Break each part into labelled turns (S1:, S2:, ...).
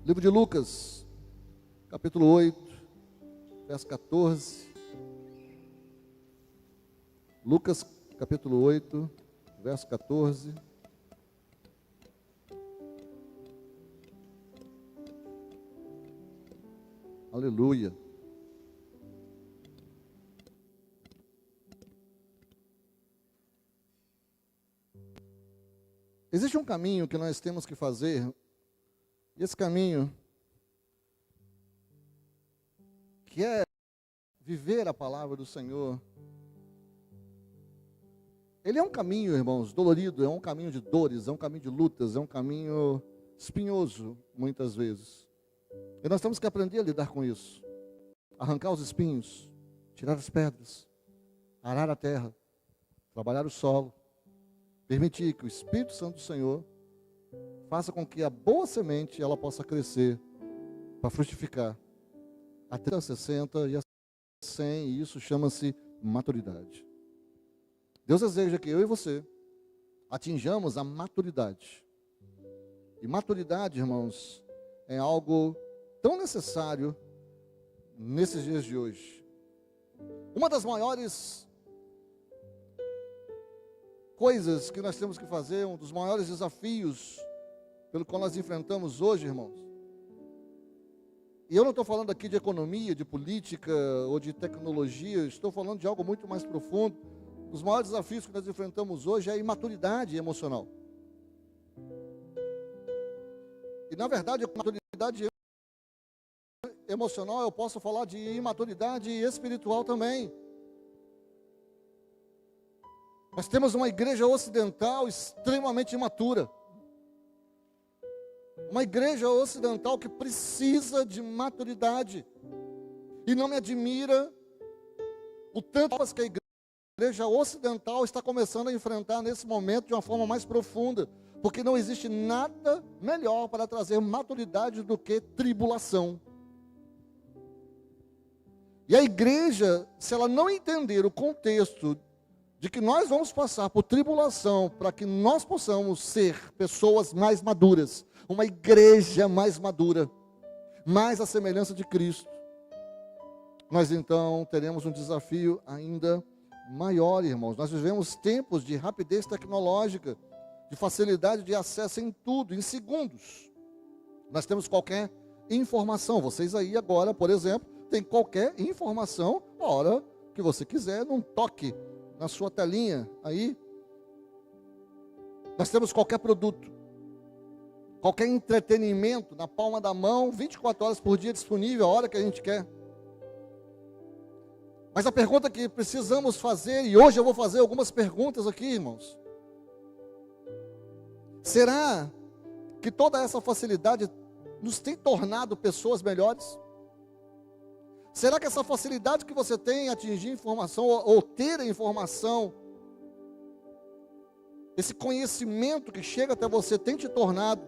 S1: Livro de Lucas, capítulo 8, verso 14. Lucas, capítulo 8, verso 14. Aleluia. Existe um caminho que nós temos que fazer, e esse caminho, que é viver a palavra do Senhor, ele é um caminho, irmãos, dolorido, é um caminho de dores, é um caminho de lutas, é um caminho espinhoso, muitas vezes. E nós temos que aprender a lidar com isso. Arrancar os espinhos, tirar as pedras, arar a terra, trabalhar o solo, permitir que o Espírito Santo do Senhor faça com que a boa semente ela possa crescer para frutificar até a 60 e a 100, e isso chama-se maturidade. Deus deseja que eu e você atinjamos a maturidade. E maturidade, irmãos, é algo tão necessário nesses dias de hoje. Uma das maiores coisas que nós temos que fazer, um dos maiores desafios pelo qual nós enfrentamos hoje, irmãos. E eu não estou falando aqui de economia, de política ou de tecnologia, estou falando de algo muito mais profundo. Os maiores desafios que nós enfrentamos hoje é a imaturidade emocional. E na verdade, a imaturidade emocional, eu posso falar de imaturidade espiritual também. Nós temos uma igreja ocidental extremamente imatura. Uma igreja ocidental que precisa de maturidade. E não me admira o tanto que a igreja ocidental está começando a enfrentar nesse momento de uma forma mais profunda. Porque não existe nada melhor para trazer maturidade do que tribulação. E a igreja, se ela não entender o contexto de que nós vamos passar por tribulação para que nós possamos ser pessoas mais maduras, uma igreja mais madura, mais a semelhança de Cristo, nós então teremos um desafio ainda maior, irmãos. Nós vivemos tempos de rapidez tecnológica, de facilidade de acesso em tudo, em segundos. Nós temos qualquer informação. Vocês aí agora, por exemplo, tem qualquer informação, a hora que você quiser, num toque na sua telinha aí. Nós temos qualquer produto, qualquer entretenimento na palma da mão, 24 horas por dia disponível, a hora que a gente quer. Mas a pergunta que precisamos fazer, e hoje eu vou fazer algumas perguntas aqui, irmãos. Será que toda essa facilidade nos tem tornado pessoas melhores? Será que essa facilidade que você tem em atingir informação, ou ter a informação, esse conhecimento que chega até você, tem te tornado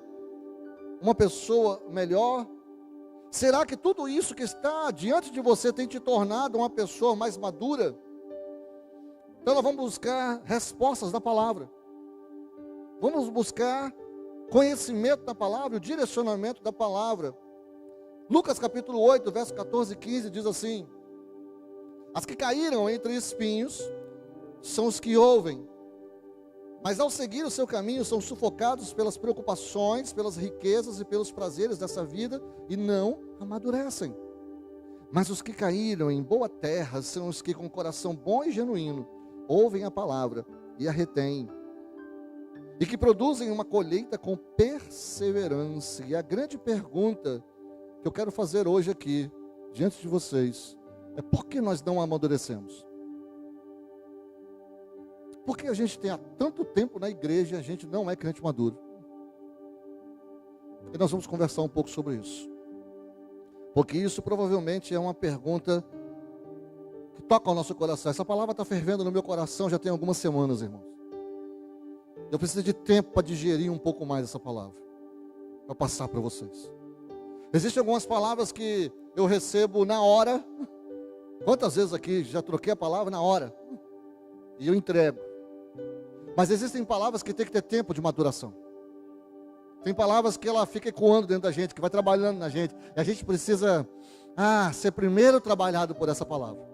S1: uma pessoa melhor? Será que tudo isso que está diante de você tem te tornado uma pessoa mais madura? Então nós vamos buscar respostas da palavra. Vamos buscar conhecimento da palavra, o direcionamento da palavra. Lucas capítulo 8, verso 14 e 15 diz assim: as que caíram entre espinhos são os que ouvem, mas ao seguir o seu caminho são sufocados pelas preocupações, pelas riquezas e pelos prazeres dessa vida e não amadurecem. Mas os que caíram em boa terra são os que com coração bom e genuíno ouvem a palavra e a retêm, e que produzem uma colheita com perseverança. E a grande pergunta que eu quero fazer hoje aqui, diante de vocês, é: por que nós não amadurecemos? Por que a gente tem há tanto tempo na igreja e a gente não é crente maduro? E nós vamos conversar um pouco sobre isso. Porque isso provavelmente é uma pergunta que toca o nosso coração. Essa palavra está fervendo no meu coração já tem algumas semanas, irmãos. Eu preciso de tempo para digerir um pouco mais essa palavra, para passar para vocês. Existem algumas palavras que eu recebo na hora. Quantas vezes aqui já troquei a palavra na hora e eu entrego. Mas existem palavras que tem que ter tempo de maturação. Tem palavras que ela fica ecoando dentro da gente, que vai trabalhando na gente. E a gente precisa, ser primeiro trabalhado por essa palavra.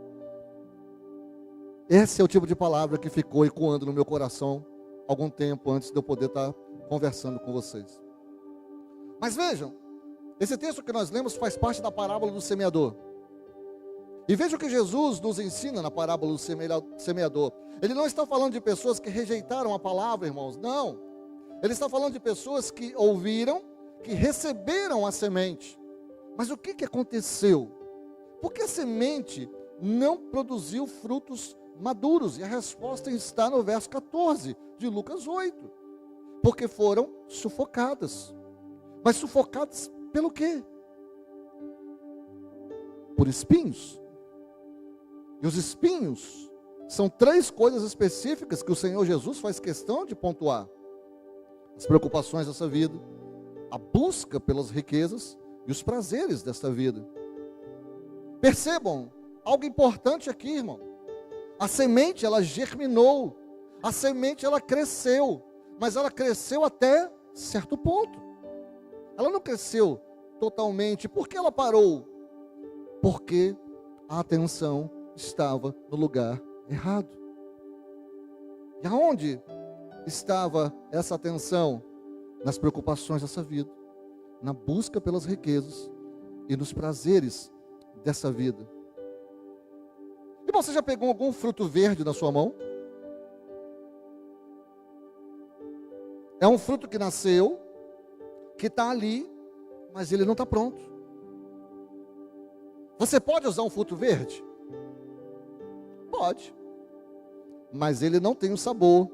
S1: Esse é o tipo de palavra que ficou ecoando no meu coração algum tempo antes de eu poder estar conversando com vocês. Mas vejam, esse texto que nós lemos faz parte da parábola do semeador. E veja o que Jesus nos ensina na parábola do semeador. Ele não está falando de pessoas que rejeitaram a palavra, irmãos. Não. Ele está falando de pessoas que ouviram, que receberam a semente. Mas o que aconteceu? Por que a semente não produziu frutos maduros? E a resposta está no verso 14 de Lucas 8. Porque foram sufocadas. Mas sufocadas pelo quê? Por espinhos. E os espinhos são 3 coisas específicas que o Senhor Jesus faz questão de pontuar: as preocupações dessa vida, a busca pelas riquezas e os prazeres desta vida. Percebam algo importante aqui, irmão. A semente, ela germinou, a semente, ela cresceu, mas ela cresceu até certo ponto. Ela não cresceu totalmente. Por que ela parou? Porque a atenção estava no lugar errado. E aonde estava essa atenção? Nas preocupações dessa vida, na busca pelas riquezas e nos prazeres dessa vida. E você já pegou algum fruto verde na sua mão? É um fruto que nasceu, que está ali, mas ele não está pronto. Você pode usar um fruto verde? Pode. Mas ele não tem o sabor,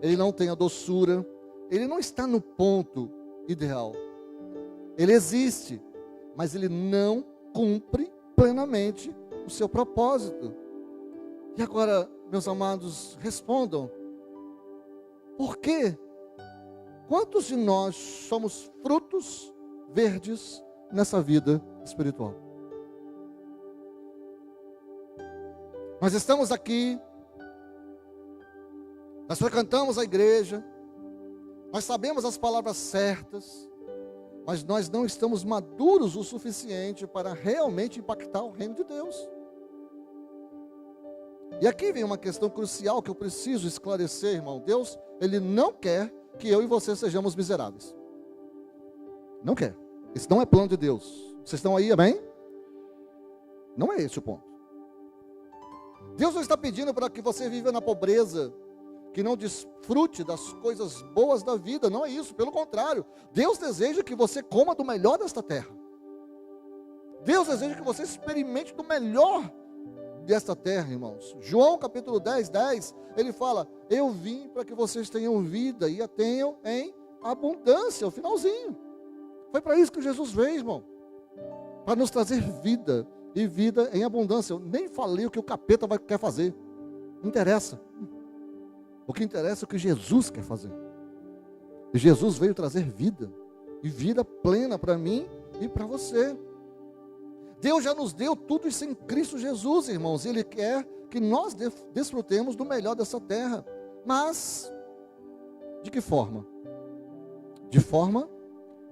S1: ele não tem a doçura, ele não está no ponto ideal. Ele existe, mas ele não cumpre plenamente o seu propósito. E agora, meus amados, respondam: por quê? Quantos de nós somos frutos verdes nessa vida espiritual? Nós estamos aqui, nós frequentamos a igreja, nós sabemos as palavras certas, mas nós não estamos maduros o suficiente para realmente impactar o reino de Deus. E aqui vem uma questão crucial que eu preciso esclarecer, irmão. Deus, Ele não quer que eu e você sejamos miseráveis. Não quer. Esse não é plano de Deus. Vocês estão aí, amém? Não é esse o ponto. Deus não está pedindo para que você viva na pobreza, que não desfrute das coisas boas da vida. Não é isso, pelo contrário. Deus deseja que você coma do melhor desta terra. Deus deseja que você experimente do melhor desta terra, irmãos. João capítulo 10, 10, ele fala: eu vim para que vocês tenham vida e a tenham em abundância. O finalzinho. Foi para isso que Jesus veio, irmão. Para nos trazer vida, e vida em abundância. Eu nem falei o que o capeta quer fazer. Não interessa. O que interessa é o que Jesus quer fazer. E Jesus veio trazer vida, e vida plena para mim e para você. Deus já nos deu tudo isso em Cristo Jesus, irmãos. Ele quer que nós desfrutemos do melhor dessa terra. Mas, de que forma? De forma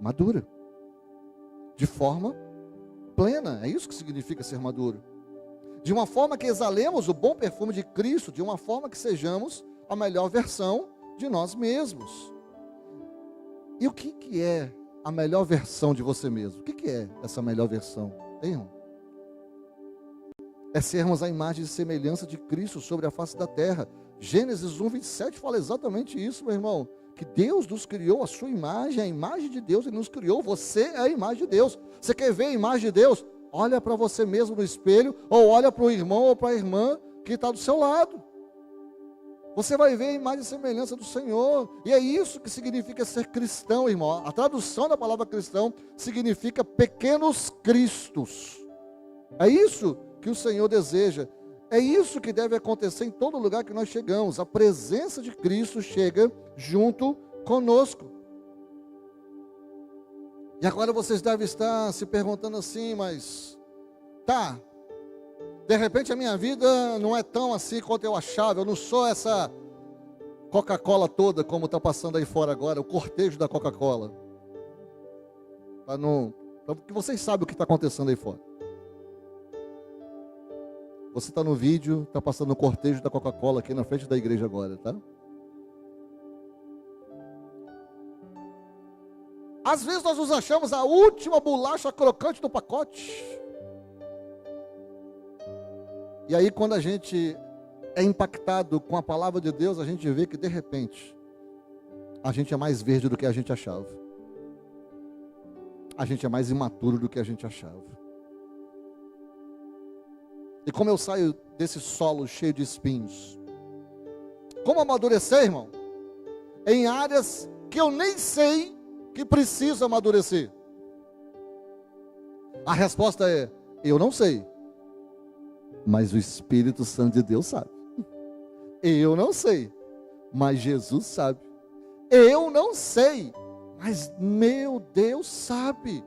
S1: madura. De forma plena. É isso que significa ser maduro. De uma forma que exalemos o bom perfume de Cristo. De uma forma que sejamos a melhor versão de nós mesmos. E o que é a melhor versão de você mesmo? O que é essa melhor versão? Irmão? É sermos a imagem e semelhança de Cristo sobre a face da terra. Gênesis 1, 27 fala exatamente isso, meu irmão. Que Deus nos criou a sua imagem, a imagem de Deus, Ele nos criou. Você é a imagem de Deus. Você quer ver a imagem de Deus? Olha para você mesmo no espelho, ou olha para o irmão ou para a irmã que está do seu lado. Você vai ver a imagem e semelhança do Senhor. E é isso que significa ser cristão, irmão. A tradução da palavra cristão significa pequenos cristos. É isso que o Senhor deseja. É isso que deve acontecer em todo lugar que nós chegamos. A presença de Cristo chega junto conosco. E agora vocês devem estar se perguntando assim, mas de repente a minha vida não é tão assim quanto eu achava. Eu não sou essa Coca-Cola toda como está passando aí fora agora, o cortejo da Coca-Cola. Porque vocês sabem o que está acontecendo aí fora. Você está no vídeo, está passando o cortejo da Coca-Cola aqui na frente da igreja agora, tá? Às vezes nós nos achamos a última bolacha crocante do pacote. E aí quando a gente é impactado com a palavra de Deus, a gente vê que de repente a gente é mais verde do que a gente achava. A gente é mais imaturo do que a gente achava. E como eu saio desse solo cheio de espinhos? Como amadurecer, irmão? Em áreas que eu nem sei que preciso amadurecer. A resposta é: eu não sei. Mas o Espírito Santo de Deus sabe. Eu não sei, mas Jesus sabe. Eu não sei, mas meu Deus sabe.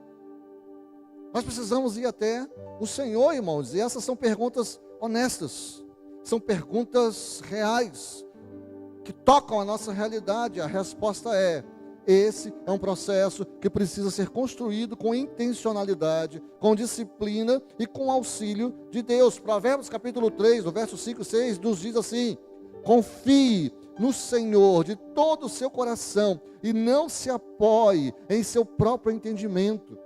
S1: Nós precisamos ir até o Senhor, irmãos, e essas são perguntas honestas, são perguntas reais, que tocam a nossa realidade. A resposta é: esse é um processo que precisa ser construído com intencionalidade, com disciplina e com auxílio de Deus. Provérbios capítulo 3, no verso 5 e 6, nos diz assim: confie no Senhor de todo o seu coração e não se apoie em seu próprio entendimento.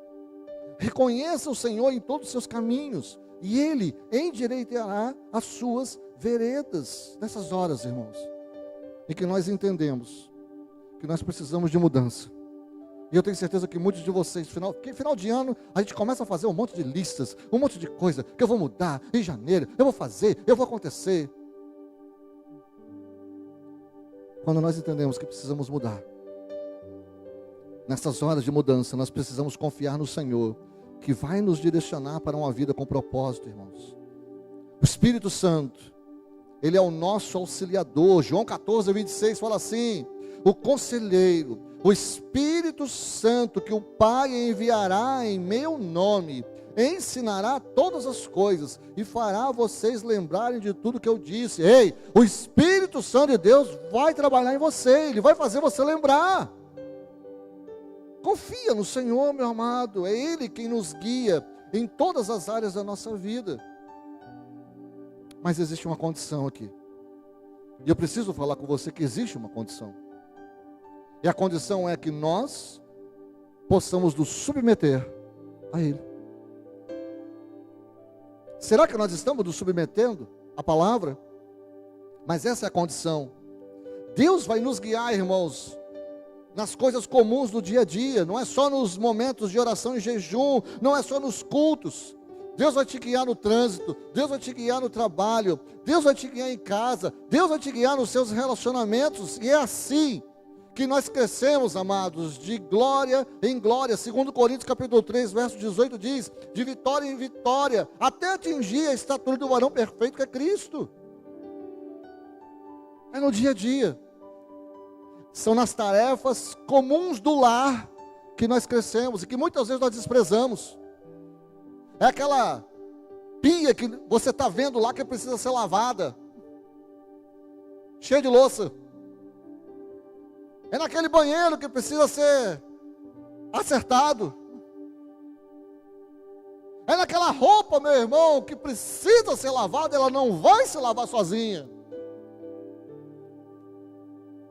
S1: Reconheça o Senhor em todos os seus caminhos e Ele endireitará as suas veredas. Nessas horas, irmãos, em que nós entendemos que nós precisamos de mudança. E eu tenho certeza que muitos de vocês, final de ano, a gente começa a fazer um monte de listas, um monte de coisa, que eu vou mudar em janeiro, eu vou fazer, eu vou acontecer. Quando nós entendemos que precisamos mudar, nessas horas de mudança, nós precisamos confiar no Senhor, que vai nos direcionar para uma vida com propósito, irmãos. O Espírito Santo, Ele é o nosso auxiliador. João 14, 26 fala assim: o conselheiro, o Espírito Santo, que o Pai enviará em meu nome, ensinará todas as coisas e fará vocês lembrarem de tudo que eu disse. Ei, o Espírito Santo de Deus vai trabalhar em você, Ele vai fazer você lembrar. Confia no Senhor, meu amado, é Ele quem nos guia em todas as áreas da nossa vida. Mas existe uma condição aqui, e eu preciso falar com você que existe uma condição, e a condição é que nós possamos nos submeter a Ele. Será que nós estamos nos submetendo à palavra? Mas essa é a condição. Deus vai nos guiar, irmãos, nas coisas comuns do dia a dia, não é só nos momentos de oração e jejum, não é só nos cultos. Deus vai te guiar no trânsito, Deus vai te guiar no trabalho, Deus vai te guiar em casa, Deus vai te guiar nos seus relacionamentos, e é assim que nós crescemos, amados, de glória em glória. 2 Coríntios capítulo 3, verso 18 diz: de vitória em vitória, até atingir a estatura do varão perfeito que é Cristo. É no dia a dia, são nas tarefas comuns do lar que nós crescemos e que muitas vezes nós desprezamos. É aquela pia que você está vendo lá que precisa ser lavada, cheia de louça. É naquele banheiro que precisa ser acertado. É naquela roupa, meu irmão, que precisa ser lavada, ela não vai se lavar sozinha.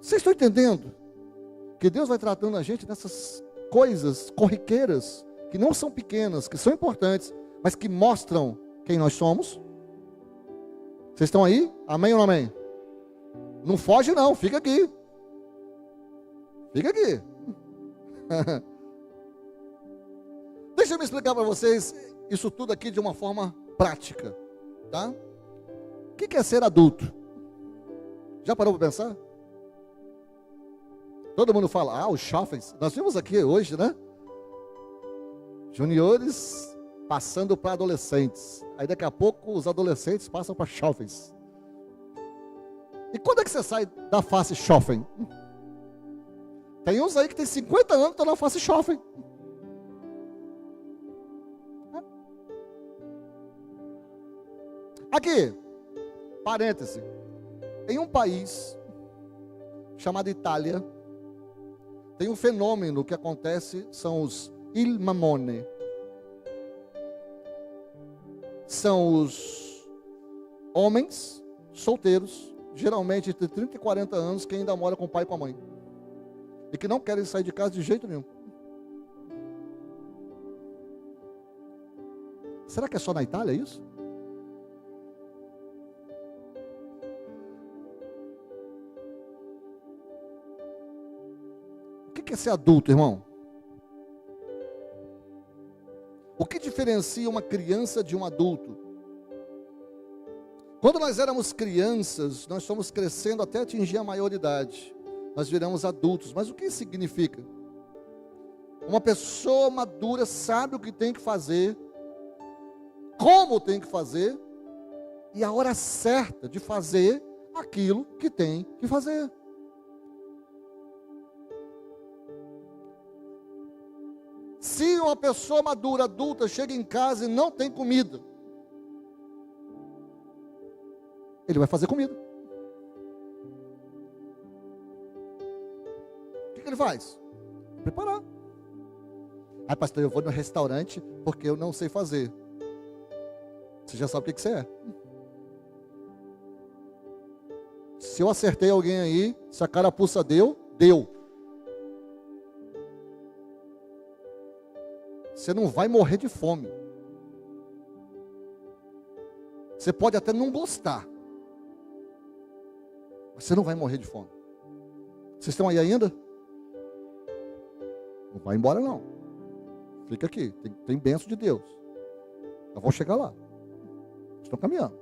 S1: Vocês estão entendendo? Que Deus vai tratando a gente nessas coisas corriqueiras, que não são pequenas, que são importantes, mas que mostram quem nós somos. Vocês estão aí? Amém ou não amém? Não foge não, fica aqui. Fica aqui. Deixa eu me explicar para vocês isso tudo aqui de uma forma prática, tá? O que é ser adulto? Já parou para pensar? Todo mundo fala, os jovens. Nós vimos aqui hoje, né? Juniores passando para adolescentes. Aí daqui a pouco os adolescentes passam para jovens. E quando é que você sai da fase jovem? Tem uns aí que tem 50 anos que estão na fase jovem. Aqui, parêntese. Em um país chamado Itália, tem um fenômeno que acontece, são os il mamone. São os homens solteiros, geralmente entre 30 e 40 anos, que ainda moram com o pai e com a mãe. E que não querem sair de casa de jeito nenhum. Será que é só na Itália isso? O que é ser adulto, irmão? O que diferencia uma criança de um adulto? Quando nós éramos crianças, nós fomos crescendo até atingir a maioridade. Nós viramos adultos. Mas o que isso significa? Uma pessoa madura sabe o que tem que fazer, como tem que fazer, e a hora certa de fazer aquilo que tem que fazer. Se uma pessoa madura, adulta, chega em casa e não tem comida, ele vai fazer comida. O que ele faz? Preparar. Ai, pastor, eu vou no restaurante porque eu não sei fazer. Você já sabe o que você é. Se eu acertei alguém aí, se a carapuça deu, deu. Você não vai morrer de fome. Você pode até não gostar, mas você não vai morrer de fome. Vocês estão aí ainda? Não vai embora não. Fica aqui, tem bênção de Deus. Eu vou chegar lá. Estão caminhando.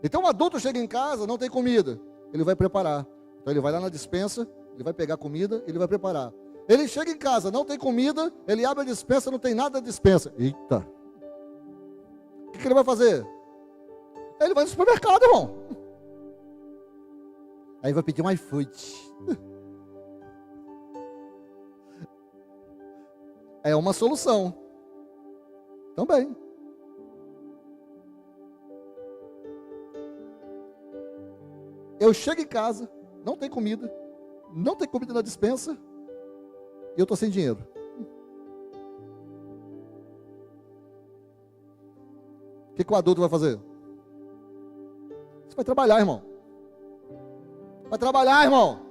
S1: Então o adulto chega em casa, não tem comida, ele vai preparar. Então ele vai lá na despensa, ele vai pegar comida, ele vai preparar. Ele chega em casa, não tem comida, ele abre a despensa, não tem nada na despensa. Eita! O que ele vai fazer? Ele vai no supermercado, irmão. Aí vai pedir um iFood. É uma solução. Também. Eu chego em casa, não tem comida na despensa, e eu estou sem dinheiro. O que o adulto vai fazer? Você vai trabalhar, irmão. Vai trabalhar, irmão.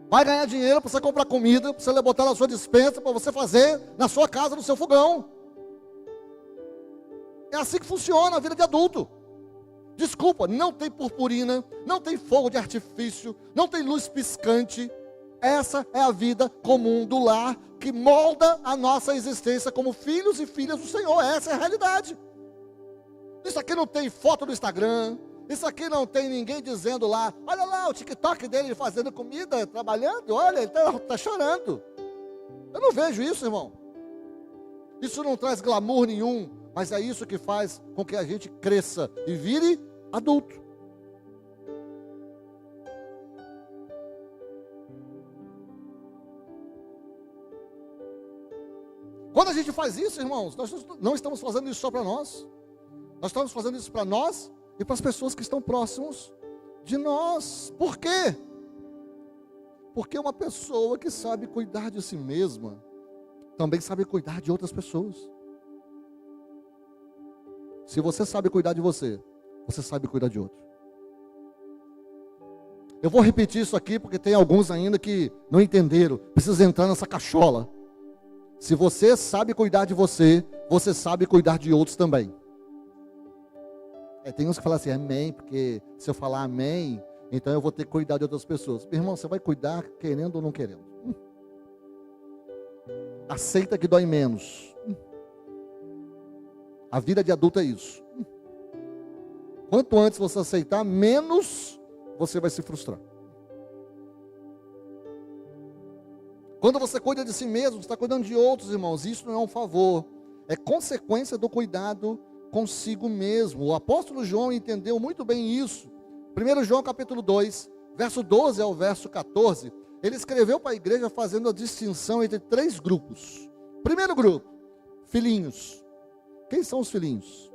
S1: Vai ganhar dinheiro para você comprar comida, para você botar na sua despensa, para você fazer na sua casa, no seu fogão. É assim que funciona a vida de adulto. Desculpa, não tem purpurina, não tem fogo de artifício, não tem luz piscante. Essa é a vida comum do lar que molda a nossa existência como filhos e filhas do Senhor. Essa é a realidade. Isso aqui não tem foto no Instagram. Isso aqui não tem ninguém dizendo lá, olha lá o TikTok dele fazendo comida, trabalhando, olha, ele está chorando. Eu não vejo isso, irmão. Isso não traz glamour nenhum, mas é isso que faz com que a gente cresça e vire adulto. Quando a gente faz isso, irmãos, nós não estamos fazendo isso só para nós. Nós estamos fazendo isso para nós e para as pessoas que estão próximos de nós. Por quê? Porque uma pessoa que sabe cuidar de si mesma, também sabe cuidar de outras pessoas. Se você sabe cuidar de você, você sabe cuidar de outro. Eu vou repetir isso aqui porque tem alguns ainda que não entenderam. Precisa entrar nessa cachola. Se você sabe cuidar de você, você sabe cuidar de outros também. Tem uns que falam assim, amém, porque se eu falar amém, então eu vou ter que cuidar de outras pessoas. Meu irmão, você vai cuidar querendo ou não querendo. Aceita que dói menos. A vida de adulto é isso. Quanto antes você aceitar, menos você vai se frustrar. Quando você cuida de si mesmo, você está cuidando de outros, irmãos. Isso não é um favor, é consequência do cuidado consigo mesmo. O apóstolo João entendeu muito bem isso. 1 João capítulo 2, verso 12 ao verso 14, ele escreveu para a igreja fazendo a distinção entre 3 grupos. Primeiro grupo, filhinhos. Quem são os filhinhos?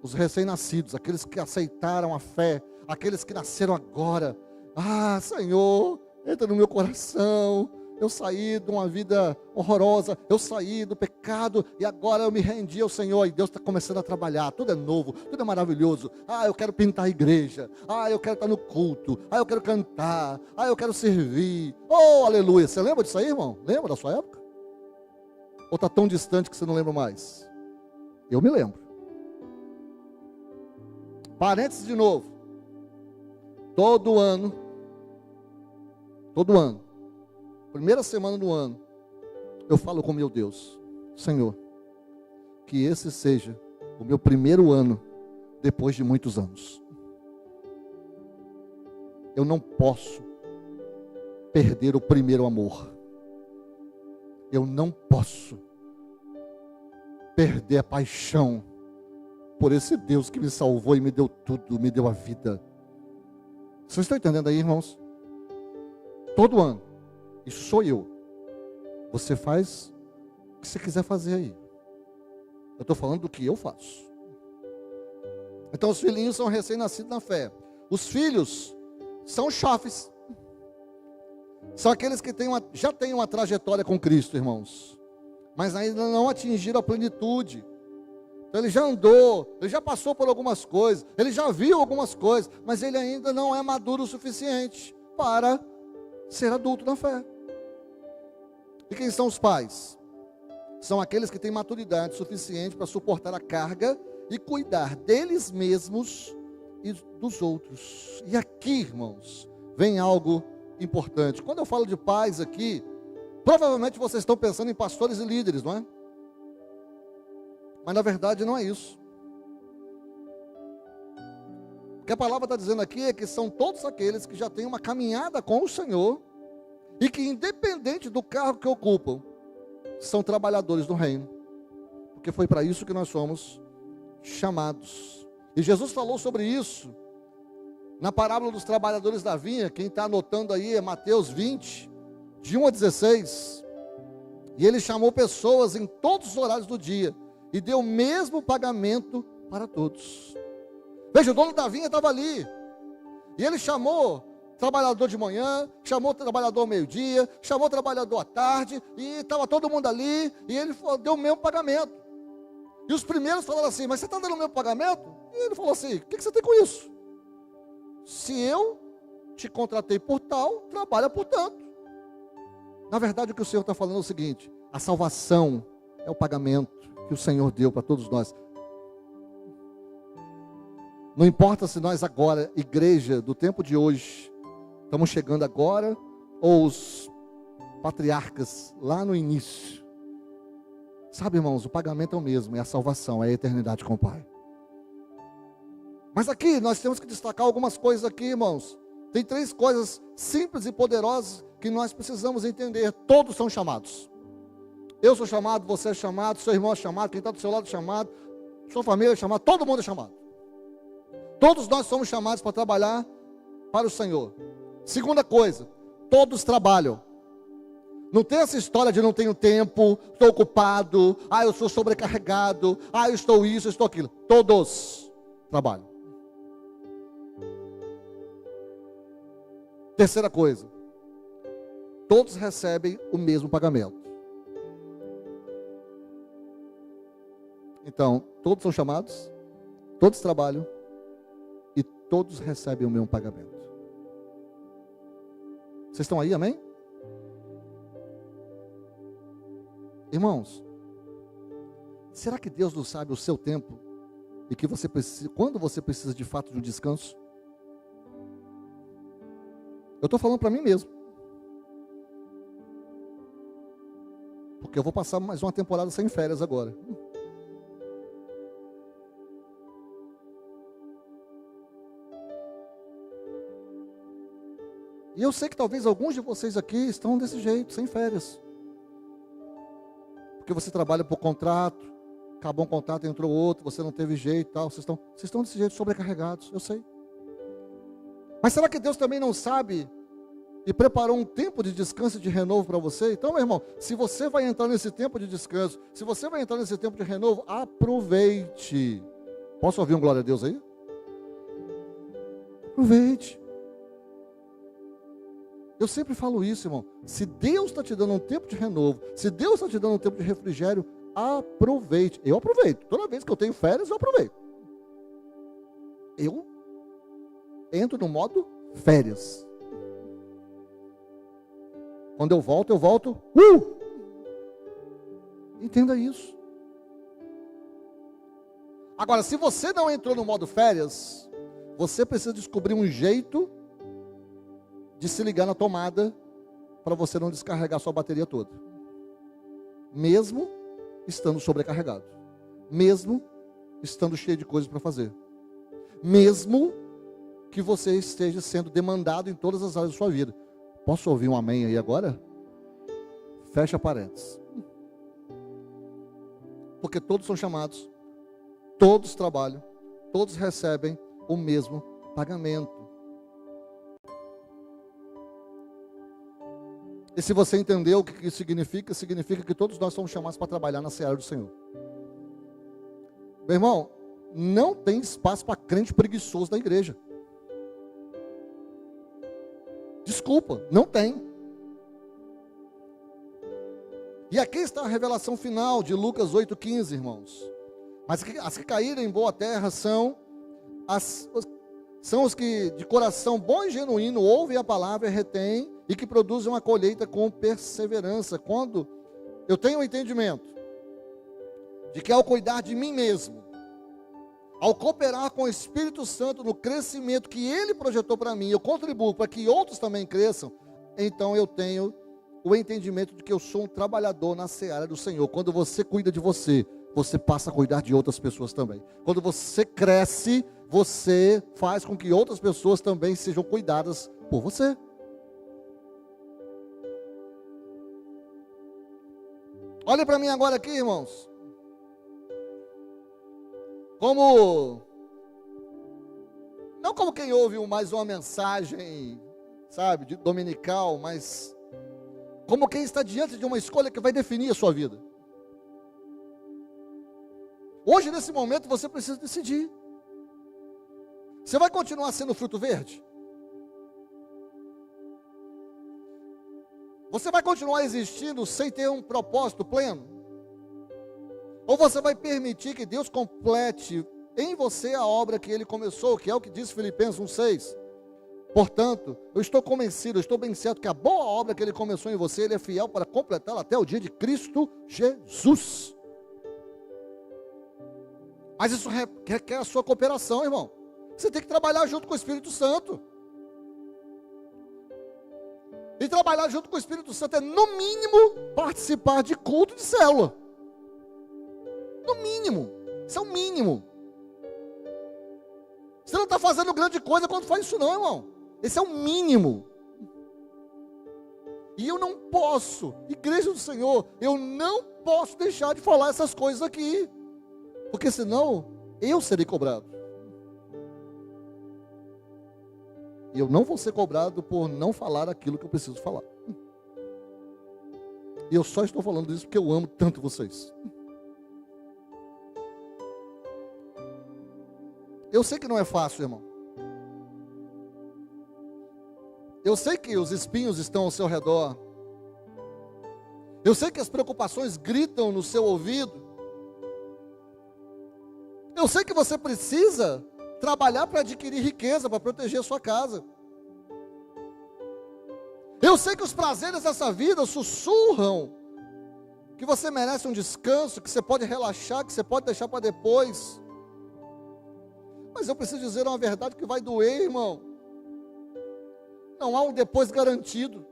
S1: Os recém-nascidos, aqueles que aceitaram a fé, aqueles que nasceram agora. Ah, Senhor, entra no meu coração. Eu saí de uma vida horrorosa, eu saí do pecado e agora eu me rendi ao Senhor e Deus está começando a trabalhar, tudo é novo, tudo é maravilhoso. Eu quero pintar a igreja, eu quero estar no culto, eu quero cantar, eu quero servir. Oh, aleluia, você lembra disso aí, irmão? Lembra da sua época? Ou está tão distante que você não lembra mais? Eu me lembro. Parênteses de novo. Todo ano, primeira semana do ano, eu falo com meu Deus: Senhor, que esse seja o meu primeiro ano depois de muitos anos. Eu não posso perder o primeiro amor. Eu não posso perder a paixão por esse Deus que me salvou e me deu tudo, me deu a vida. Vocês estão entendendo aí, irmãos? Todo ano. Isso sou eu. Você faz o que você quiser fazer aí. Eu estou falando do que eu faço. Então os filhinhos são recém-nascidos na fé. Os filhos são chofes. São aqueles que já têm uma trajetória com Cristo, irmãos. Mas ainda não atingiram a plenitude. Então ele já andou, ele já passou por algumas coisas, ele já viu algumas coisas, mas ele ainda não é maduro o suficiente para ser adulto na fé. E quem são os pais? São aqueles que têm maturidade suficiente para suportar a carga e cuidar deles mesmos e dos outros. E aqui, irmãos, vem algo importante. Quando eu falo de pais aqui, provavelmente vocês estão pensando em pastores e líderes, não é? Mas na verdade não é isso. O que a palavra está dizendo aqui é que são todos aqueles que já têm uma caminhada com o Senhor e que, independente do cargo que ocupam, são trabalhadores do reino. Porque foi para isso que nós somos chamados. E Jesus falou sobre isso na parábola dos trabalhadores da vinha. Quem está anotando aí é Mateus 20, de 1 a 16. E ele chamou pessoas em todos os horários do dia e deu o mesmo pagamento para todos. Veja, o dono da vinha estava ali. E ele chamou trabalhador de manhã, chamou trabalhador ao meio-dia, chamou trabalhador à tarde, e estava todo mundo ali, e ele deu o mesmo pagamento. E os primeiros falaram assim: mas você está dando o mesmo pagamento? E ele falou assim: o que você tem com isso? Se eu te contratei por tal, trabalha por tanto. Na verdade, o que o Senhor está falando é o seguinte: a salvação é o pagamento que o Senhor deu para todos nós. Não importa se nós agora, igreja do tempo de hoje, estamos chegando agora, ou os patriarcas lá no início. Sabe, irmãos, o pagamento é o mesmo, é a salvação, é a eternidade com o Pai. Mas aqui nós temos que destacar algumas coisas aqui, irmãos. Tem 3 coisas simples e poderosas que nós precisamos entender. Todos são chamados. Eu sou chamado, você é chamado, seu irmão é chamado, quem está do seu lado é chamado, sua família é chamada, todo mundo é chamado. Todos nós somos chamados para trabalhar para o Senhor. Segunda coisa, todos trabalham. Não tem essa história de não tenho tempo, estou ocupado, eu sou sobrecarregado, eu estou isso, eu estou aquilo. Todos trabalham. Terceira coisa, todos recebem o mesmo pagamento. Então, todos são chamados, todos trabalham e todos recebem o mesmo pagamento. Vocês estão aí, amém? Irmãos, será que Deus não sabe o seu tempo e que você precisa, quando você precisa de fato de um descanso? Eu estou falando para mim mesmo. Porque eu vou passar mais uma temporada sem férias agora. E eu sei que talvez alguns de vocês aqui estão desse jeito, sem férias. Porque você trabalha por contrato, acabou um contrato, entrou outro, você não teve jeito e tal. Vocês estão desse jeito, sobrecarregados, eu sei. Mas será que Deus também não sabe e preparou um tempo de descanso e de renovo para você? Então, meu irmão, se você vai entrar nesse tempo de descanso, se você vai entrar nesse tempo de renovo, aproveite. Posso ouvir um glória a Deus aí? Aproveite. Eu sempre falo isso, irmão. Se Deus está te dando um tempo de renovo, se Deus está te dando um tempo de refrigério, aproveite. Eu aproveito. Toda vez que eu tenho férias, eu aproveito. Eu entro no modo férias. Quando eu volto. Entenda isso. Agora, se você não entrou no modo férias, você precisa descobrir um jeito de se ligar na tomada para você não descarregar sua bateria toda. Mesmo estando sobrecarregado. Mesmo estando cheio de coisas para fazer. Mesmo que você esteja sendo demandado em todas as áreas da sua vida. Posso ouvir um amém aí agora? Fecha parênteses. Porque todos são chamados, todos trabalham, todos recebem o mesmo pagamento. E se você entendeu o que isso significa, significa que todos nós somos chamados para trabalhar na seara do Senhor. Meu irmão, não tem espaço para crente preguiçoso na igreja. Desculpa, não tem. E aqui está a revelação final de Lucas 8,15, irmãos. Mas as que caíram em boa terra são os que de coração bom e genuíno ouvem a palavra e retêm, e que produzem uma colheita com perseverança. Quando eu tenho o entendimento de que ao cuidar de mim mesmo, ao cooperar com o Espírito Santo no crescimento que Ele projetou para mim, eu contribuo para que outros também cresçam, então eu tenho o entendimento de que eu sou um trabalhador na seara do Senhor. Quando você cuida de você, você passa a cuidar de outras pessoas também. Quando você cresce, você faz com que outras pessoas também sejam cuidadas por você. Olha para mim agora aqui, irmãos. Não como quem ouve mais uma mensagem, sabe, dominical, mas como quem está diante de uma escolha que vai definir a sua vida. Hoje, nesse momento, você precisa decidir. Você vai continuar sendo fruto verde? Você vai continuar existindo sem ter um propósito pleno? Ou você vai permitir que Deus complete em você a obra que Ele começou, que é o que diz Filipenses 1,6. Portanto, eu estou convencido, eu estou bem certo que a boa obra que Ele começou em você, Ele é fiel para completá-la até o dia de Cristo Jesus. Mas isso requer a sua cooperação, irmão. Você tem que trabalhar junto com o Espírito Santo. E trabalhar junto com o Espírito Santo é, no mínimo, participar de culto de célula. No mínimo. Isso é o mínimo. Você não está fazendo grande coisa quando faz isso não, irmão. Esse é o mínimo. E eu não posso, igreja do Senhor, eu não posso deixar de falar essas coisas aqui. Porque senão, eu serei cobrado. E eu não vou ser cobrado por não falar aquilo que eu preciso falar. E eu só estou falando isso porque eu amo tanto vocês. Eu sei que não é fácil, irmão. Eu sei que os espinhos estão ao seu redor. Eu sei que as preocupações gritam no seu ouvido. Eu sei que você precisa trabalhar para adquirir riqueza, para proteger a sua casa. Eu sei que os prazeres dessa vida sussurram que você merece um descanso, que você pode relaxar, que você pode deixar para depois. Mas eu preciso dizer uma verdade que vai doer, irmão. Não há um depois garantido.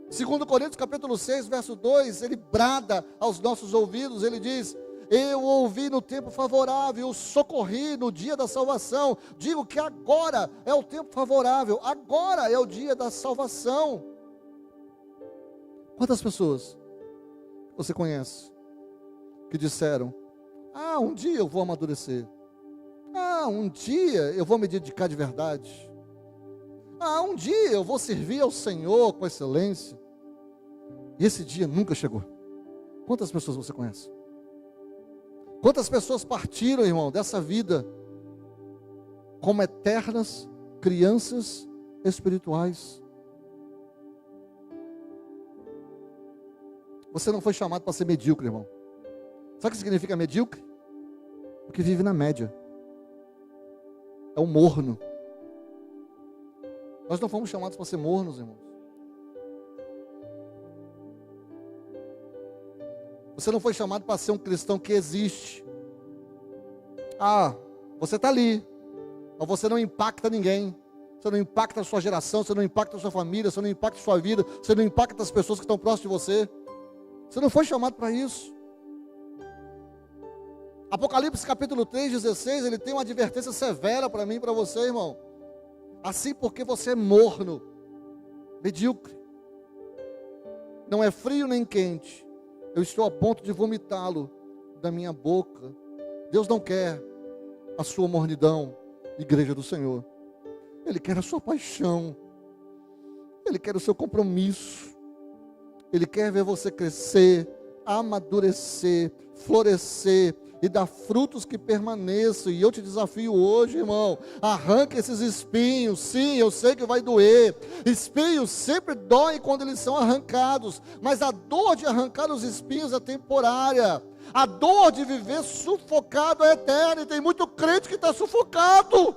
S1: 2 Coríntios capítulo 6, verso 2, ele brada aos nossos ouvidos, ele diz: eu ouvi no tempo favorável, eu socorri no dia da salvação. Digo que agora é o tempo favorável, agora é o dia da salvação. Quantas pessoas você conhece que disseram: ah, um dia eu vou amadurecer. Ah, um dia eu vou me dedicar de verdade. Ah, um dia eu vou servir ao Senhor com excelência. E esse dia nunca chegou. Quantas pessoas você conhece? Quantas pessoas partiram, irmão, dessa vida como eternas crianças espirituais. Você não foi chamado para ser medíocre, irmão. Sabe o que significa medíocre? Porque vive na média. É um morno. Nós não fomos chamados para ser mornos, irmãos. Você não foi chamado para ser um cristão que existe. Ah, você está ali, mas você não impacta ninguém. Você não impacta a sua geração, você não impacta a sua família, você não impacta a sua vida, você não impacta as pessoas que estão próximas de você. Você não foi chamado para isso. Apocalipse capítulo 3:16, ele tem uma advertência severa para mim e para você, irmão. Assim porque você é morno, medíocre, não é frio nem quente, eu estou a ponto de vomitá-lo da minha boca. Deus não quer a sua mornidão, igreja do Senhor. Ele quer a sua paixão. Ele quer o seu compromisso. Ele quer ver você crescer, amadurecer, florescer e dar frutos que permaneçam. E eu te desafio hoje, irmão, arranque esses espinhos. Sim, eu sei que vai doer. Espinhos sempre doem quando eles são arrancados, mas a dor de arrancar os espinhos é temporária. A dor de viver sufocado é eterna. E tem muito crente que está sufocado.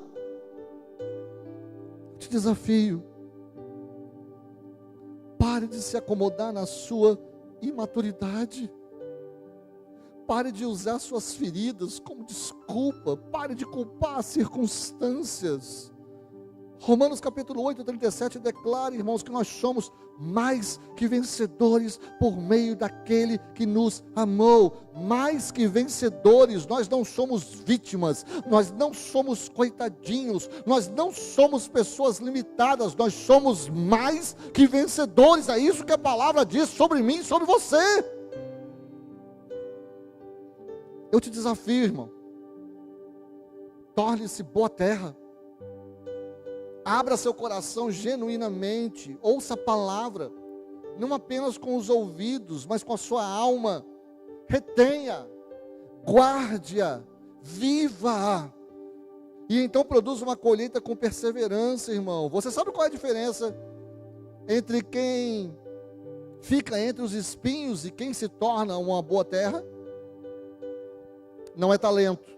S1: Eu te desafio. Pare de se acomodar na sua imaturidade. Pare de usar suas feridas como desculpa. Pare de culpar as circunstâncias. Romanos capítulo 8:37 declara, irmãos, que nós somos mais que vencedores por meio daquele que nos amou. Mais que vencedores, nós não somos vítimas, nós não somos coitadinhos, nós não somos pessoas limitadas, nós somos mais que vencedores. É isso que a palavra diz sobre mim e sobre você. Eu te desafio, irmão, torne-se boa terra. Abra seu coração genuinamente, ouça a palavra, não apenas com os ouvidos, mas com a sua alma. Retenha, guarde-a, viva-a, e então produza uma colheita com perseverança, irmão. Você sabe qual é a diferença entre quem fica entre os espinhos e quem se torna uma boa terra? Não é talento,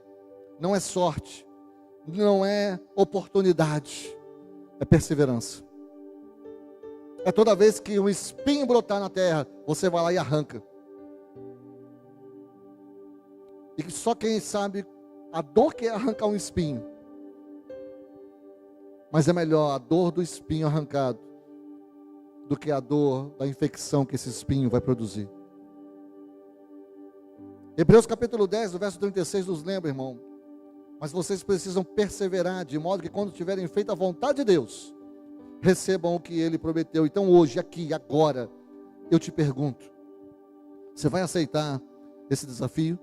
S1: não é sorte, não é oportunidade. É perseverança. É toda vez que um espinho brotar na terra, você vai lá e arranca. E que só quem sabe a dor que é arrancar um espinho. Mas é melhor a dor do espinho arrancado do que a dor da infecção que esse espinho vai produzir. Hebreus capítulo 10, do verso 36 nos lembra, irmão. Mas vocês precisam perseverar, de modo que quando tiverem feito a vontade de Deus, recebam o que Ele prometeu. Então hoje, aqui, agora, eu te pergunto, você vai aceitar esse desafio?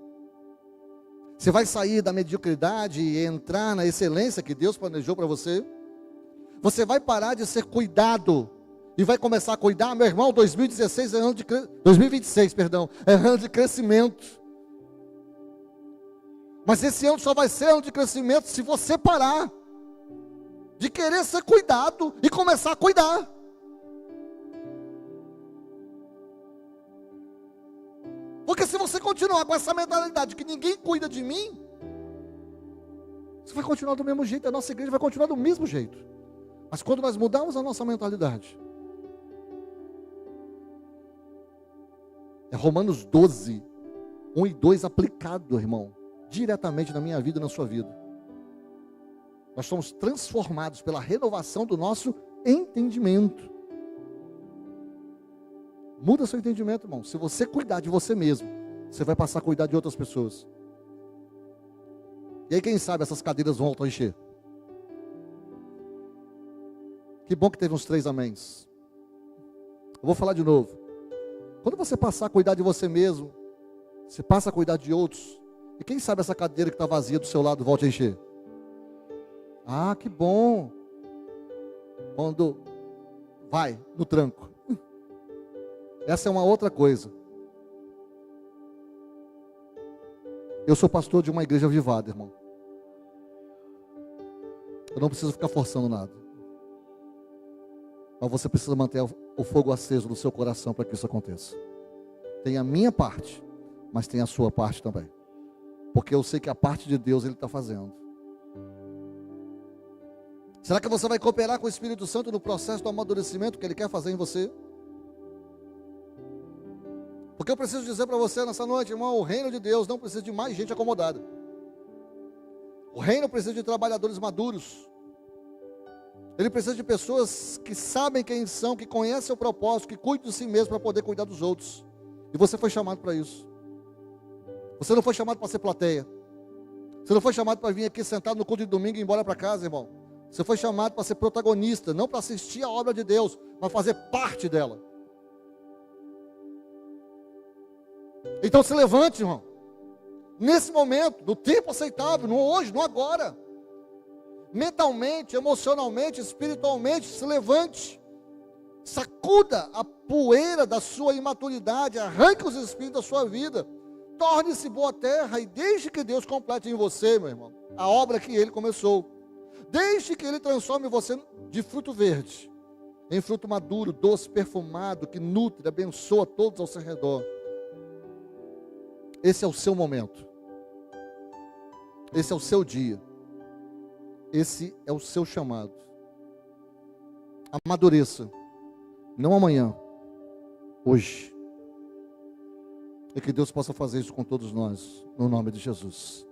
S1: Você vai sair da mediocridade e entrar na excelência que Deus planejou para você? Você vai parar de ser cuidado e vai começar a cuidar? Meu irmão, 2026 é ano de 2026, perdão, é ano de crescimento. Mas esse ano só vai ser ano de crescimento se você parar de querer ser cuidado e começar a cuidar. Porque se você continuar com essa mentalidade que ninguém cuida de mim, você vai continuar do mesmo jeito, a nossa igreja vai continuar do mesmo jeito. Mas quando nós mudarmos a nossa mentalidade, é Romanos 12, 1 e 2 aplicado, irmão, diretamente na minha vida e na sua vida. Nós somos transformados pela renovação do nosso entendimento. Muda seu entendimento, irmão. Se você cuidar de você mesmo, você vai passar a cuidar de outras pessoas. E aí, quem sabe essas cadeiras voltam a encher. Que bom que teve uns 3 améns. Eu vou falar de novo. Quando você passar a cuidar de você mesmo, você passa a cuidar de outros. E quem sabe essa cadeira que está vazia do seu lado volte a encher. Ah, que bom. Quando vai no tranco. Essa é uma outra coisa. Eu sou pastor de uma igreja avivada, irmão. Eu não preciso ficar forçando nada. Mas você precisa manter o fogo aceso no seu coração para que isso aconteça. Tem a minha parte, mas tem a sua parte também. Porque eu sei que a parte de Deus Ele está fazendo. Será que você vai cooperar com o Espírito Santo no processo do amadurecimento que Ele quer fazer em você? Porque eu preciso dizer para você nessa noite, irmão, o reino de Deus não precisa de mais gente acomodada. O reino precisa de trabalhadores maduros. Ele precisa de pessoas que sabem quem são, que conhecem o propósito, que cuidam de si mesmo para poder cuidar dos outros. E você foi chamado para isso. Você não foi chamado para ser plateia. Você não foi chamado para vir aqui sentado no culto de domingo e ir embora para casa, irmão. Você foi chamado para ser protagonista, não para assistir a obra de Deus, mas fazer parte dela. Então se levante, irmão. Nesse momento, no tempo aceitável, no hoje, no agora. Mentalmente, emocionalmente, espiritualmente, se levante. Sacuda a poeira da sua imaturidade, arranque os espíritos da sua vida. Torne-se boa terra e deixe que Deus complete em você, meu irmão, a obra que Ele começou. Deixe que Ele transforme você de fruto verde em fruto maduro, doce, perfumado, que nutre, abençoa todos ao seu redor. Esse é o seu momento. Esse é o seu dia. Esse é o seu chamado. Amadureça. Não amanhã. Hoje. E que Deus possa fazer isso com todos nós. No nome de Jesus.